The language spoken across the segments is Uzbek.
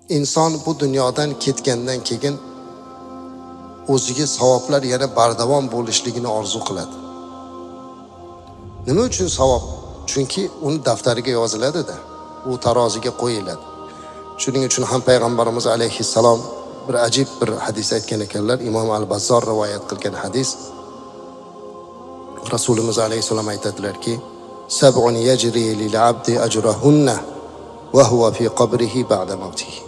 inson bu dunyodan ketgandan keyin o'ziga savoblar yana bardavom bo'lishligini orzu qiladi. Nima uchun savob? Chunki uni daftariga yoziladi-da, u taroziga qo'yiladi. Shuning uchun ham payg'ambarimiz alayhissalom bir ajib bir hadis aytgan ekanlar. Imom al-Bazzor rivoyat qilgan hadis. Rasulimiz alayhissalom aytadilarki: "Sab'un yajri lil abdi ajrahunna va huwa fi qabrihi ba'da mawtihi."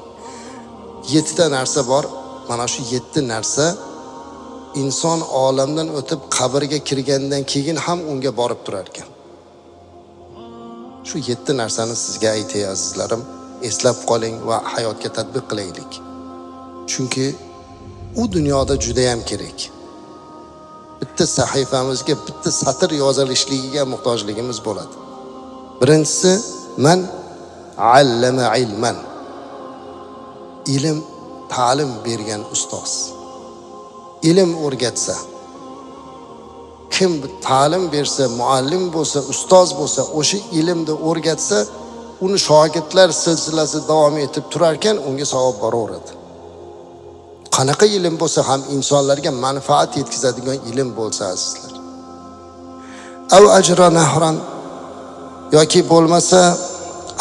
7 ta narsa bor. Mana shu 7 narsa inson olamdan o'tib qabrga kirgandan keyin ham unga borib turar ekan. Shu 7 narsani sizga aytay azizlarim, eslab qoling va hayotga tatbiq qilaylik. Chunki u dunyoda juda ham kerak. Bitta sahifamizga bitta satr yozilishligiga muhtojligimiz bo'ladi. Birinchisi, man allama ilman. Ilm ta'lim bergan ustoz. Ilm o'rgatsa, kim ta'lim bersa, muallim bo'lsa, ustoz bo'lsa, o'sha ilmni o'rgatsa, uni shogirdlar silsilasi davom etib turar ekan, unga savob boraveradi. Qanaqa ilm bo'lsa ham insonlarga manfaat yetkazadigan ilm bo'lsa azizlar. Aw ajra nahran, yoki bo'lmasa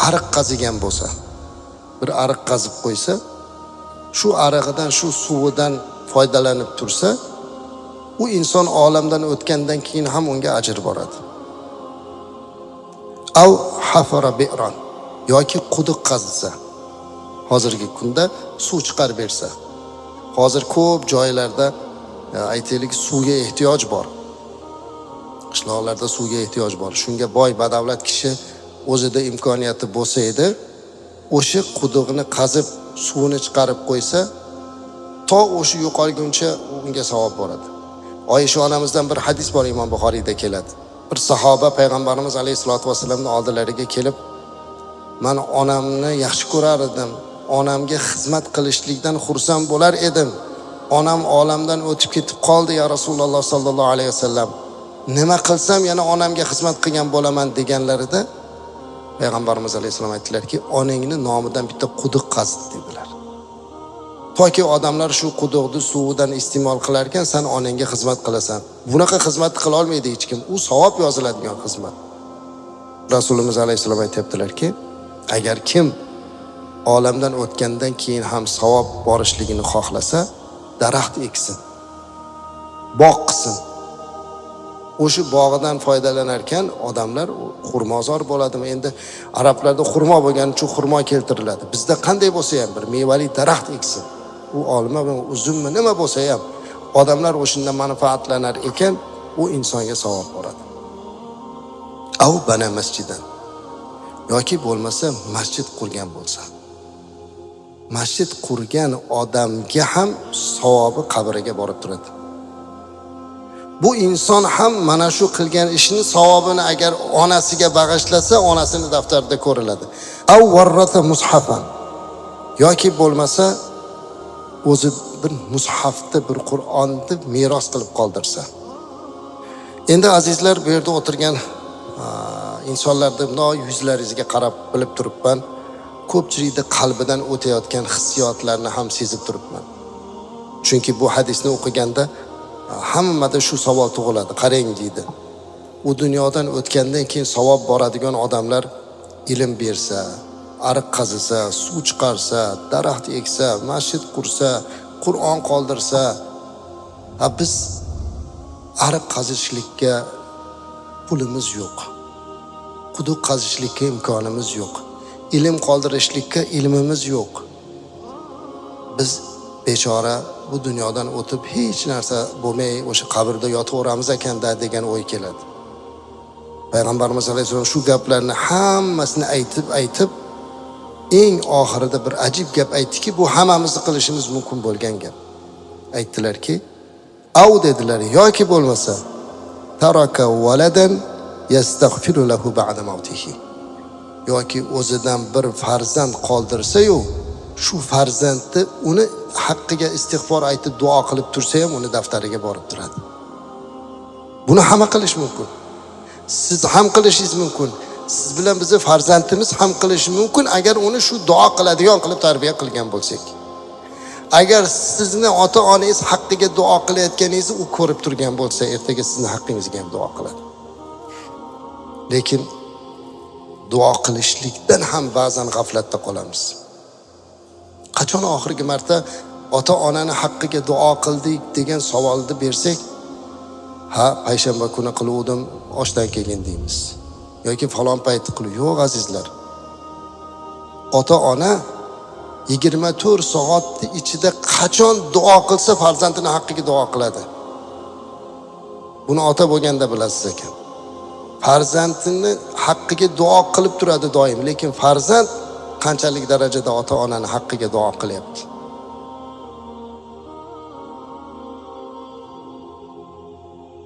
ariq qazigan bo'lsa, bir ariq qazib qo'ysa, shu arig'idan, shu suvidan foydalanib tursa, u inson olamdan o'tgandan keyin ham unga ajr boradi. Aw hafara bi'ran, yoki quduq qazisa, hozirgi kunda suv chiqarib bersa. Hozir ko'p joylarda aytaylik suvga ehtiyoj bor. Qishloqlarda suvga ehtiyoj bor. Shunga boy badavlat kishi o'zida imkoniyati bo'lsa edi, o'sha quduqni qazib suvini chiqarib qo'ysa, to o'sha yo'qolguncha unga savob boradi. Oysha onamizdan bir hadis bor, Imom Buxoriyda keladi. Bir sahoba payg'ambarimiz alayhisolatu vasallamning oldilariga kelib, "Men onamni yaxshi ko'rar edim. Onamga xizmat qilishlikdan xursand bo'lar edim. Onam olamdan o'tib ketib qoldi ya Rasululloh sallallohu alayhi vasallam. Nima qilsam yana onamga xizmat qilgan bo'laman" deganlarida payg'ambarimiz alayhisalom aytdilarki, "Onangni nomidan bitta quduq qazdi" dedilar. Toki odamlar shu quduqni suvidan iste'mol qilar ekan, sen onangga xizmat qilasan. Bunaqa xizmat qila olmaydi hech kim. U savob yoziladigan xizmat. Rasulimiz alayhisalom aytibdilarki, agar kim olamdan o'tgandan keyin ham savob borishligini xohlasa, daraxt eksin, bog' qilsin. O'sha bog'idan foydalanar ekan odamlar xurmozor bo'ladimi? Endi arablarda xurmo bo'lgani uchun xurmo keltiriladi. Bizda qanday bo'lsa ham bir mevali daraxt eksin. U olma va uzummi nima bo'lsa ham odamlar o'shundan manfaatlanar ekan, u insonga savob boradi. Aw bana masjidan, yoki bo'lmasa masjid qurgan bo'lsa. Masjid qurgan odamga ham savobi qabriga borib turadi. Bu inson ham mana shu qilgan ishini savobini agar onasiga bag'ishlasa, onasini daftarida ko'riladi. Aw warrata mushafan, yoki bo'lmasa o'zi bir mushafni, bir Qur'onni meros qilib qoldirsa. Endi azizlar, bu yerda o'tirgan insonlarni yuzlaringizga qarab bilib turibman, ko'pchilikda qalbidan o'tayotgan hissiyotlarni ham sezib turibman. Chunki bu hadisni o'qiganda hammada shu savol tug'iladi. Qarang deydi. U dunyodan o'tgandan keyin savob boradigan odamlar ilm bersa, ariq qazisa, suv chiqarsa, daraxt eksa, masjid qursa, Qur'on qoldirsa, biz ariq qazishlikka pulimiz yo'q. Quduq qazishlikka imkonimiz yo'q. Ilm qoldirishlikka ilmimiz yo'q. Biz bechora bu dunyodan o'tib hech narsa bo'lmay o'sha qabrda yotaveramiz ekanda degan o'y keladi. Payg'ambarimiz alayhisolom shu gaplarni hammasini aytib eng oxirida bir ajib gap aytdiki, bu hammamizni qilishimiz mumkin bo'lgan gap. Aytdilarki, "Aw" dedilar, yoki bo'lmasa taraka waladan yastaghfiru lahu ba'da mawtihi. Yoki o'zidan bir farzand qoldirsa-yu, shu farzandni uni haqqiga istig'for aytib duo qilib tursa ham uni daftariga borib turadi. Buni hamma qilish mumkin. Siz ham qilishingiz mumkin. siz bilan bizni farzandimiz ham qilishi mumkin agar uni shu duo qiladigan qilib tarbiya qilgan bo'lsak. Agar sizni ota-onangiz haqqiga duo qilayotganingizni u ko'rib turgan bo'lsa, ertaga sizning haqqingizga ham duo qiladi. Lekin duo qilishlikdan ham ba'zan g'aflatda qolamiz. Qachon oxirgi marta ota-onani haqqiga duo qildik degan savolni bersak, ha, payshanba kuni qiluvdim, oshdan keyin deymiz. Yoki falon payti qilib. Yo'q azizlar. Ota-ona 24 soat ichida qachon duo qilsa farzandining haqqiga duo qiladi. Buni ota bo'lganda bilasiz ekan. Farzandini haqqiga duo qilib turadi doim, lekin farzand qanchalik darajada ota-onaning haqqiga duo qilyapti?